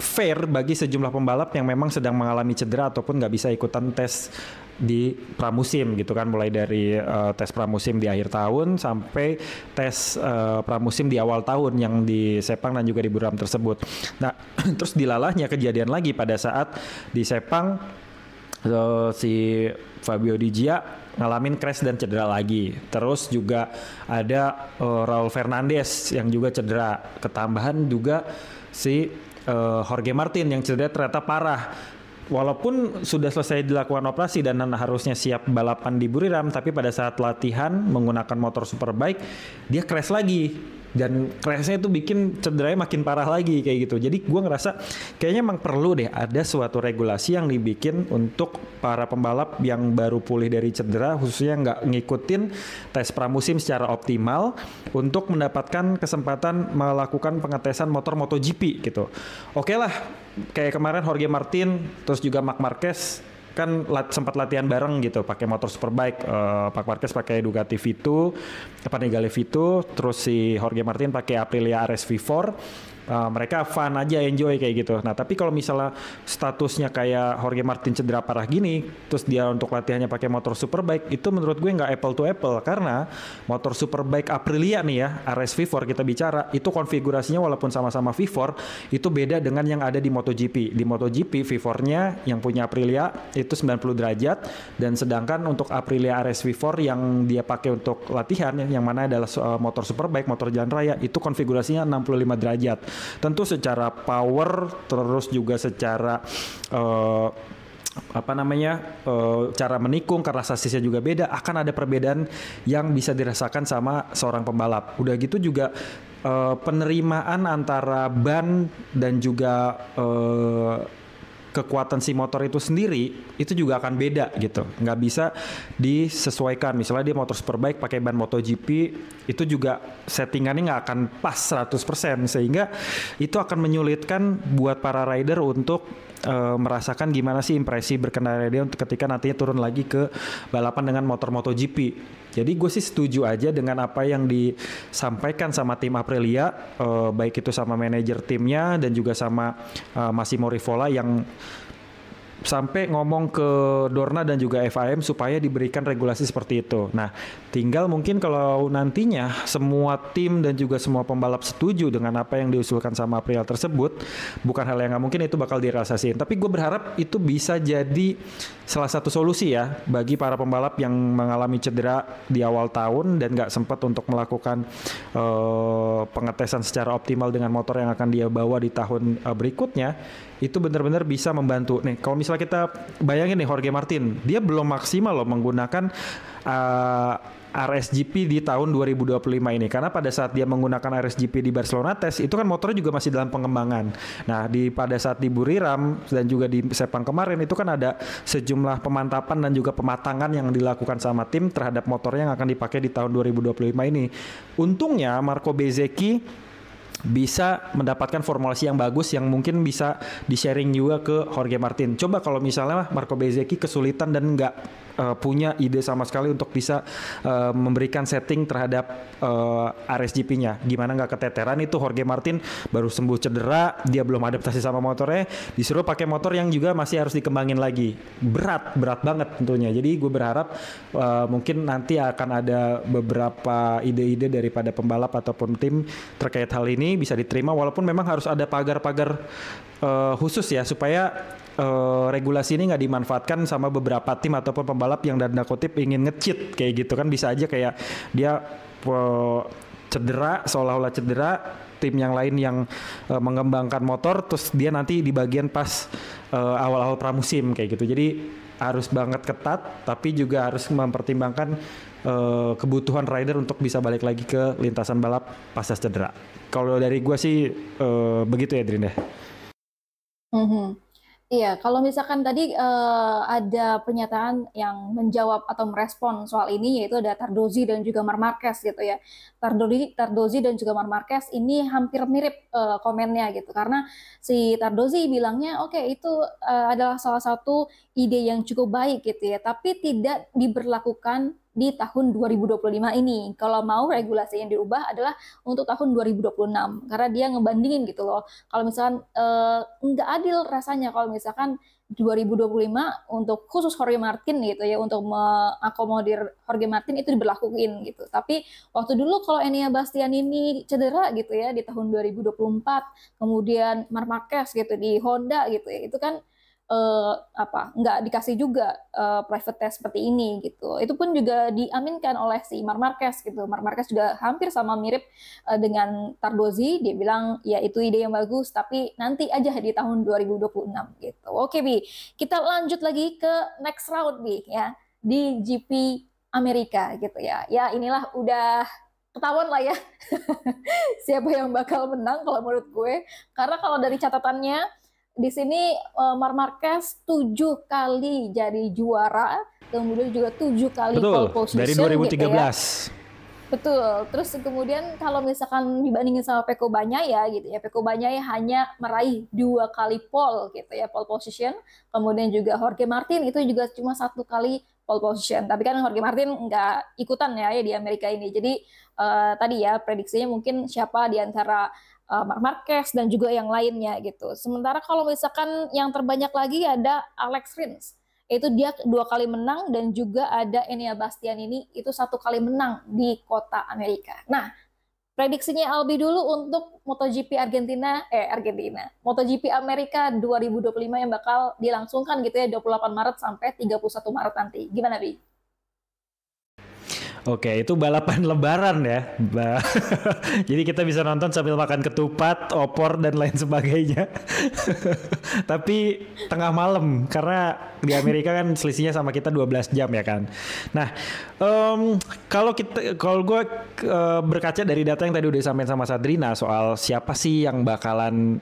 fair bagi sejumlah pembalap yang memang sedang mengalami cedera ataupun nggak bisa ikutan tes di pramusim gitu kan, mulai dari tes pramusim di akhir tahun sampai tes pramusim di awal tahun yang di Sepang dan juga di Buriram tersebut. Nah, terus dilalahnya kejadian lagi pada saat di Sepang si Fabio Di Gia ngalamin crash dan cedera lagi. Terus juga ada Raul Fernandez yang juga cedera. Ketambahan juga si Jorge Martin yang cedera ternyata parah. walaupun sudah selesai dilakukan operasi dan harusnya siap balapan di Buriram, tapi pada saat latihan menggunakan motor Superbike dia crash lagi, dan crashnya itu bikin cederanya makin parah lagi kayak gitu. Jadi gue ngerasa kayaknya emang perlu deh ada suatu regulasi yang dibikin untuk para pembalap yang baru pulih dari cedera, khususnya nggak ngikutin tes pramusim secara optimal untuk mendapatkan kesempatan melakukan pengetesan motor MotoGP gitu. Oke lah, kayak kemarin Jorge Martin terus juga Marc Marquez kan sempat latihan bareng gitu pakai motor Superbike. Marc Marquez pakai Ducati V2, Panigale V2, terus si Jorge Martin pakai Aprilia RS V4. Mereka fun aja, enjoy kayak gitu. Nah tapi kalau misalnya statusnya kayak Jorge Martin cedera parah gini, terus dia untuk latihannya pakai motor Superbike, itu menurut gue nggak apple to apple, karena motor Superbike Aprilia nih ya, RS V4 kita bicara, itu konfigurasinya walaupun sama-sama V4, itu beda dengan yang ada di MotoGP. Di MotoGP V4-nya yang punya Aprilia itu 90 derajat, dan sedangkan untuk Aprilia RS V4 yang dia pakai untuk latihan, yang mana adalah motor Superbike, motor jalan raya, itu konfigurasinya 65 derajat. Tentu secara power, terus juga secara cara menikung karena sasisnya juga beda, akan ada perbedaan yang bisa dirasakan sama seorang pembalap. Udah gitu juga penerimaan antara ban dan juga kekuatan si motor itu sendiri itu juga akan beda gitu, nggak bisa disesuaikan. Misalnya dia motor Superbike pakai ban MotoGP, itu juga settingannya nggak akan pas 100%, sehingga itu akan menyulitkan buat para rider untuk merasakan gimana sih impresi berkendara dia ketika nantinya turun lagi ke balapan dengan motor MotoGP. Jadi gue sih setuju aja dengan apa yang disampaikan sama tim Aprilia, baik itu sama manajer timnya dan juga sama Massimo Rivola yang sampai ngomong ke Dorna dan juga FIM supaya diberikan regulasi seperti itu. Nah, tinggal mungkin kalau nantinya semua tim dan juga semua pembalap setuju dengan apa yang diusulkan sama Aprilia tersebut, bukan hal yang nggak mungkin, itu bakal direalisasiin. Tapi gue berharap itu bisa jadi salah satu solusi ya bagi para pembalap yang mengalami cedera di awal tahun dan nggak sempat untuk melakukan pengetesan secara optimal dengan motor yang akan dia bawa di tahun berikutnya. Itu benar-benar bisa membantu. Nih, kalau misalnya kita bayangin nih Jorge Martin, dia belum maksimal loh menggunakan RSGP di tahun 2025 ini, karena pada saat dia menggunakan RSGP di Barcelona Test itu kan motornya juga masih dalam pengembangan. Nah, pada saat di Buriram dan juga di Sepang kemarin itu kan ada sejumlah pemantapan dan juga pematangan yang dilakukan sama tim terhadap motornya yang akan dipakai di tahun 2025 ini. Untungnya Marco Bezzecchi bisa mendapatkan formulasi yang bagus yang mungkin bisa di-sharing juga ke Jorge Martin. Coba kalau misalnya Marco Bezzecchi kesulitan dan nggak punya ide sama sekali untuk bisa memberikan setting terhadap RSGP-nya. Gimana nggak keteteran itu Jorge Martin baru sembuh cedera, dia belum adaptasi sama motornya, disuruh pakai motor yang juga masih harus dikembangin lagi. Berat banget tentunya. Jadi gue berharap mungkin nanti akan ada beberapa ide-ide daripada pembalap ataupun tim terkait hal ini bisa diterima, walaupun memang harus ada pagar-pagar khusus ya supaya regulasi ini nggak dimanfaatkan sama beberapa tim ataupun pembalap yang tanda kutip ingin nge-cheat kayak gitu kan. Bisa aja kayak dia cedera, seolah-olah cedera, tim yang lain yang mengembangkan motor, terus dia nanti di bagian pas awal-awal pramusim kayak gitu. Jadi harus banget ketat, tapi juga harus mempertimbangkan kebutuhan rider untuk bisa balik lagi ke lintasan balap pasca cedera. Kalau dari gue sih begitu ya, Drinda. Iya, kalau misalkan tadi ada pernyataan yang menjawab atau merespon soal ini, yaitu ada Tardozi dan juga Marc Marquez gitu ya. Tardozi dan juga Marc Marquez ini hampir mirip komennya gitu, karena si Tardozi bilangnya oke, itu adalah salah satu ide yang cukup baik gitu ya, tapi tidak diberlakukan di tahun 2025 ini. Kalau mau regulasi yang diubah adalah untuk tahun 2026, karena dia ngebandingin gitu loh. Kalau misalkan nggak adil rasanya kalau misalkan 2025 untuk khusus Jorge Martin gitu ya, untuk mengakomodir Jorge Martin itu diberlakuin gitu. Tapi waktu dulu kalau Enea Bastianini cedera gitu ya di tahun 2024, kemudian Marc Marquez gitu di Honda gitu ya, itu kan nggak dikasih juga private test seperti ini gitu. Itu pun juga diaminkan oleh si Marc Marquez gitu. Marc Marquez juga hampir sama mirip dengan Tardozi. Dia bilang ya itu ide yang bagus, tapi nanti aja di tahun 2026 gitu. Oke Bi, kita lanjut lagi ke next round Bi ya di GP Amerika gitu ya. Ya inilah udah ketahuan lah ya siapa yang bakal menang kalau menurut gue. Karena kalau dari catatannya di sini Marc Marquez 7 kali jadi juara, kemudian juga 7 kali pole position dari 2013. Gitu ya. Betul. Terus kemudian kalau misalkan dibandingin sama Pecco Bagnaia gitu ya, Pecco Bagnaia hanya meraih 2 kali pole gitu ya, pole position. Kemudian juga Jorge Martin itu juga cuma 1 kali pole position. Tapi kan Jorge Martin nggak ikutan ya di Amerika ini. Jadi tadi ya prediksinya mungkin siapa di antara Marc Marquez dan juga yang lainnya gitu. Sementara kalau misalkan yang terbanyak lagi ada Alex Rins, itu dia 2 kali menang, dan juga ada Enea Bastianini itu 1 kali menang di kota Amerika. Nah, prediksinya Albi dulu untuk MotoGP MotoGP Amerika 2025 yang bakal dilangsungkan gitu ya 28 Maret sampai 31 Maret nanti. Gimana Bi? Oke, itu balapan lebaran ya. Jadi kita bisa nonton sambil makan ketupat, opor, dan lain sebagainya. Tapi tengah malam, karena di Amerika kan selisihnya sama kita 12 jam ya kan. Nah, kalau gue berkaca dari data yang tadi udah disampaikan sama Sadrina soal siapa sih yang bakalan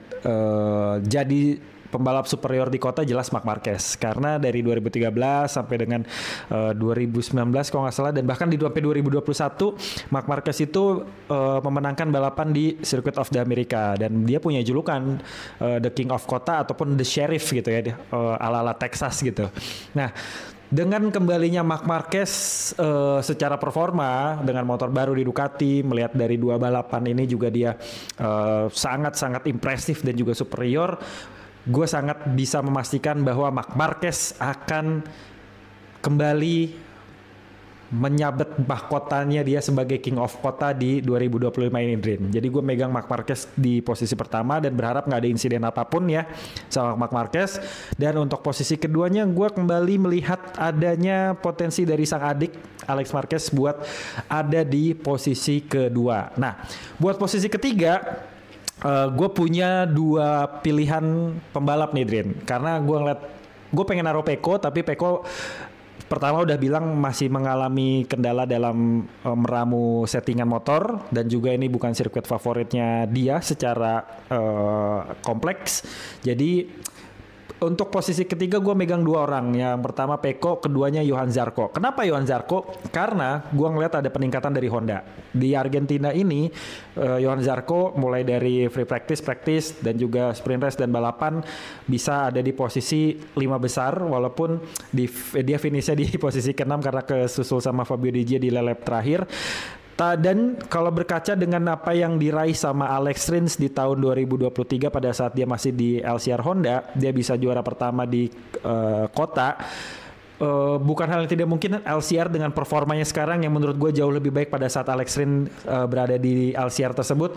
jadi pembalap superior di kota, jelas Marc Marquez, karena dari 2013 sampai dengan 2019 kalau nggak salah, dan bahkan sampai 2021 Marc Marquez itu memenangkan balapan di Circuit of the America, dan dia punya julukan The King of Kota ataupun The Sheriff gitu ya, ala-ala Texas gitu. Nah, dengan kembalinya Marc Marquez secara performa dengan motor baru di Ducati, melihat dari 2 balapan ini juga dia sangat-sangat impresif dan juga superior, gue sangat bisa memastikan bahwa Marc Marquez akan kembali menyabet mahkotanya dia sebagai King of Kota di 2025 ini, Drin. Jadi gue megang Marc Marquez di posisi pertama dan berharap nggak ada insiden apapun ya sama Marc Marquez. Dan untuk posisi keduanya gue kembali melihat adanya potensi dari sang adik Alex Marquez buat ada di posisi kedua. Nah, buat posisi ketiga, gue punya 2 pilihan pembalap nih, Drin. Karena gue pengen naruh Pecco, tapi Pecco pertama udah bilang masih mengalami kendala dalam meramu settingan motor, dan juga ini bukan sirkuit favoritnya dia secara kompleks. Jadi untuk posisi ketiga gue megang 2 orang. Yang pertama Pecco, keduanya Johan Zarco. Kenapa Johan Zarco? Karena gue ngeliat ada peningkatan dari Honda. Di Argentina ini Johan Zarco mulai dari free practice dan juga sprint race dan balapan bisa ada di posisi 5 besar, walaupun dia finishnya di posisi ke-6 karena kesusul sama Fabio Di Gio di lap terakhir. Dan kalau berkaca dengan apa yang diraih sama Alex Rins di tahun 2023 pada saat dia masih di LCR Honda, dia bisa juara pertama di kota. Bukan hal yang tidak mungkin LCR dengan performanya sekarang yang menurut gue jauh lebih baik pada saat Alex Rins berada di LCR tersebut.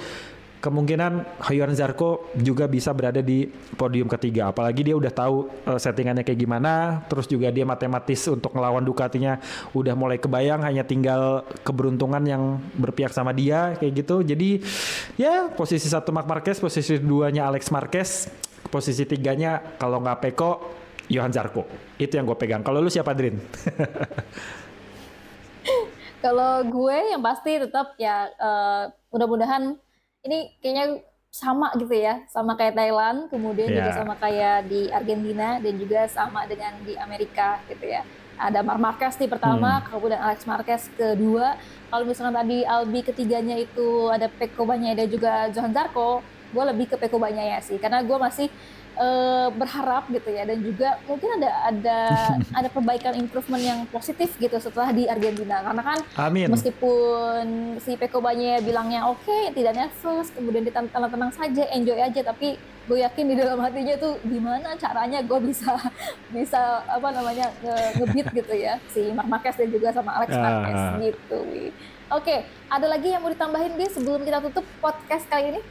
Kemungkinan Johan Zarco juga bisa berada di podium ketiga, apalagi dia udah tahu settingannya kayak gimana, terus juga dia matematis untuk ngelawan Ducatinya udah mulai kebayang, hanya tinggal keberuntungan yang berpihak sama dia kayak gitu. Jadi ya posisi 1 Marc Marquez, posisi 2-nya Alex Marquez, posisi 3-nya kalau nggak Pecco, Johan Zarco. Itu yang gue pegang. Kalau lu siapa, Drin? Kalau gue yang pasti tetap ya mudah-mudahan ini kayaknya sama gitu ya, sama kayak Thailand, kemudian juga sama kayak di Argentina, dan juga sama dengan di Amerika gitu ya. Ada Marc Marquez di pertama, kemudian Alex Marquez kedua. Kalau misalkan tadi Albi ketiganya itu ada Pecco Bagnaia dan juga Johan Zarco, gue lebih ke Pecco Bagnaia sih, karena gue masih berharap gitu ya, dan juga mungkin ada perbaikan improvement yang positif gitu setelah di Argentina, karena kan meskipun si Pecco Bagnaia bilangnya oke, tidak nervous, kemudian tenang-tenang saja, enjoy aja, tapi gue yakin di dalam hatinya tuh gimana caranya gue bisa nge-beat gitu ya si Marc Marquez dan juga sama Alex Marquez gitu. Oke, ada lagi yang mau ditambahin Bi sebelum kita tutup podcast kali ini?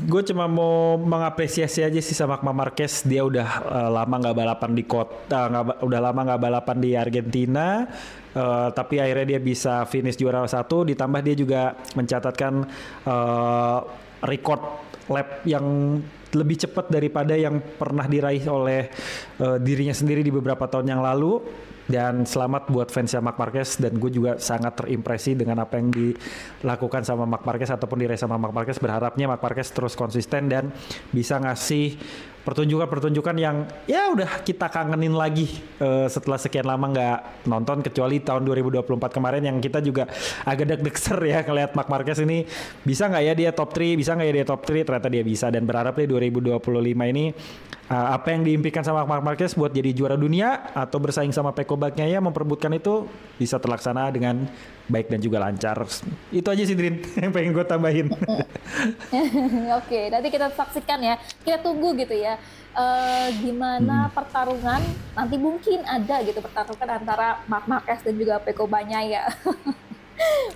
Gue cuma mau mengapresiasi aja sih sama Marc Marquez. Dia udah lama nggak balapan di kota, udah lama nggak balapan di Argentina. Tapi akhirnya dia bisa finish juara 1. Ditambah dia juga mencatatkan record lap yang lebih cepat daripada yang pernah diraih oleh dirinya sendiri di beberapa tahun yang lalu. Dan selamat buat fansnya Marc Marquez, dan gue juga sangat terimpresi dengan apa yang dilakukan sama Marc Marquez ataupun diraih sama Marc Marquez. Berharapnya Marc Marquez terus konsisten dan bisa ngasih pertunjukan-pertunjukan yang ya udah kita kangenin lagi setelah sekian lama nggak nonton, kecuali tahun 2024 kemarin yang kita juga agak deg-deger ya ngelihat Marc Marquez ini bisa nggak ya dia top 3, bisa nggak ya dia top 3, ternyata dia bisa. Dan berharapnya 2025 ini apa yang diimpikan sama Marc Marquez buat jadi juara dunia atau bersaing sama Pecco Bagnaia memperebutkan itu bisa terlaksana dengan baik dan juga lancar. Itu aja sih Drin yang pengen gue tambahin. Oke, nanti kita saksikan ya, kita tunggu gitu ya, gimana pertarungan nanti, mungkin ada gitu pertarungan antara Marc Marquez dan juga Pecco Bagnaia.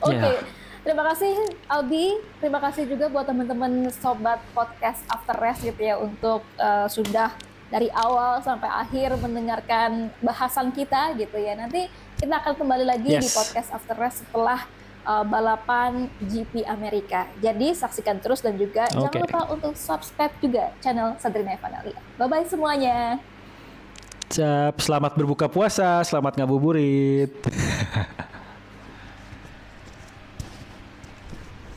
Oke. Terima kasih Albi, terima kasih juga buat teman-teman sobat podcast After Race gitu ya, untuk sudah dari awal sampai akhir mendengarkan bahasan kita gitu ya. Nanti kita akan kembali lagi di podcast After Race setelah balapan GP Amerika. Jadi saksikan terus dan juga jangan lupa untuk subscribe juga channel Sadrina Evanalia. Bye-bye semuanya. Selamat berbuka puasa, selamat ngabuburit.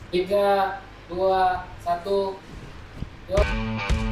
3, 2, 1, yuk.